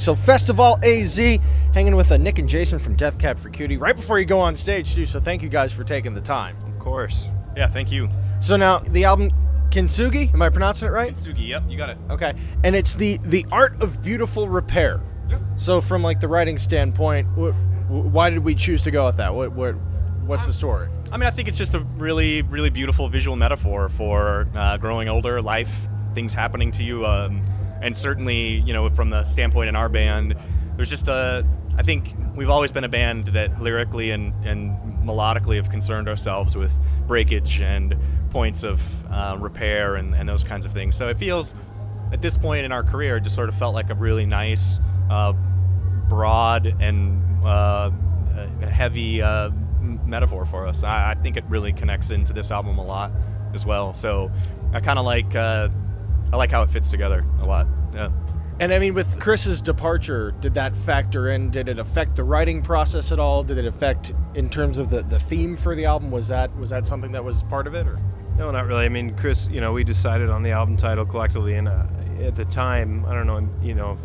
So FestivALTAZ, hanging with Nick and Jason from Death Cab for Cutie right before you go on stage too. So thank you guys for taking the time. Of course. Yeah, thank you. So now the album Kintsugi, am I pronouncing it right? Kintsugi, yep, you got it. Okay, and it's the art of beautiful repair. Yep. So from like the writing standpoint, why did we choose to go with that? What's the story? I mean, I think it's just a really, really beautiful visual metaphor for growing older, life, things happening to you, and certainly, you know, from the standpoint in our band, there's just I think we've always been a band that lyrically and melodically have concerned ourselves with breakage and points of repair and those kinds of things. So it feels, at this point in our career, it just sort of felt like a really nice, broad and heavy metaphor for us. I think it really connects into this album a lot as well. So I kind of like how it fits together a lot. Yeah. And I mean, with Chris's departure, did that factor in? Did it affect the writing process at all? Did it affect in terms of the theme for the album? Was that something that was part of it, or? No, not really. I mean, Chris, you know, we decided on the album title collectively, and at the time, I don't know, you know,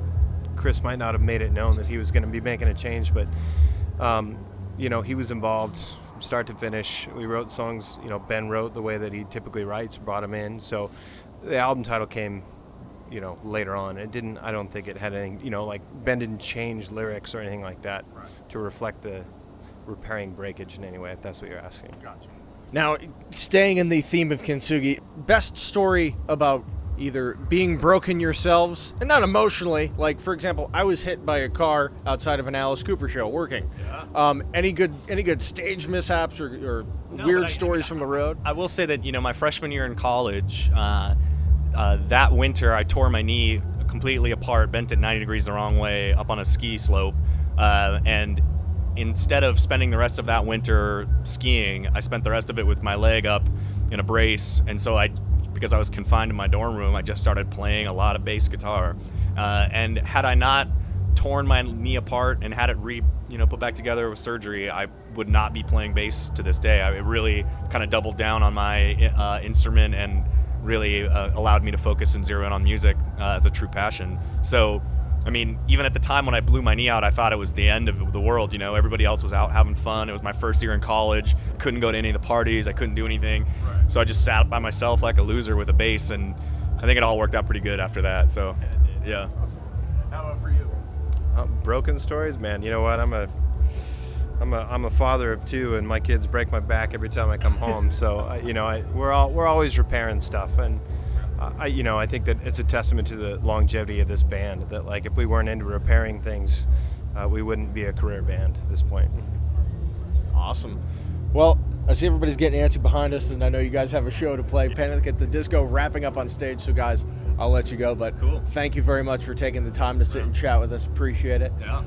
Chris might not have made it known that he was going to be making a change, but you know, he was involved from start to finish. We wrote songs, you know, Ben wrote the way that he typically writes, brought him in. So the album title came, you know, later on. It didn't, I don't think it had anything, you know, like Ben didn't change lyrics or anything like that to reflect the repairing breakage in any way, if that's what you're asking. Gotcha. Now, staying in the theme of Kintsugi, best story about either being broken yourselves, and not emotionally, like, for example, I was hit by a car outside of an Alice Cooper show working. Yeah. Any good stage mishaps or weird stories from the road? I will say that, you know, my freshman year in college, that winter I tore my knee completely apart, bent it 90 degrees the wrong way up on a ski slope, and instead of spending the rest of that winter skiing, I spent the rest of it with my leg up in a brace. And so because I was confined in my dorm room, I just started playing a lot of bass guitar. And had I not torn my knee apart and had it put back together with surgery, I would not be playing bass to this day. It really kind of doubled down on my instrument and really allowed me to focus and zero in on music as a true passion. So, I mean, even at the time when I blew my knee out, I thought it was the end of the world. You know, everybody else was out having fun. It was my first year in college. I couldn't go to any of the parties. I couldn't do anything. Right. So I just sat by myself like a loser with a bass, and I think it all worked out pretty good after that. So, yeah. Awesome. How about for you? Broken stories, man. You know what? I'm a father of two, and my kids break my back every time I come home. So, you know, we're always repairing stuff, and I think that it's a testament to the longevity of this band, that like if we weren't into repairing things, we wouldn't be a career band at this point. Awesome. Well, I see everybody's getting antsy behind us, and I know you guys have a show to play. Panic at the Disco wrapping up on stage, so guys, I'll let you go. But cool. Thank you very much for taking the time to sit and chat with us. Appreciate it. Yeah.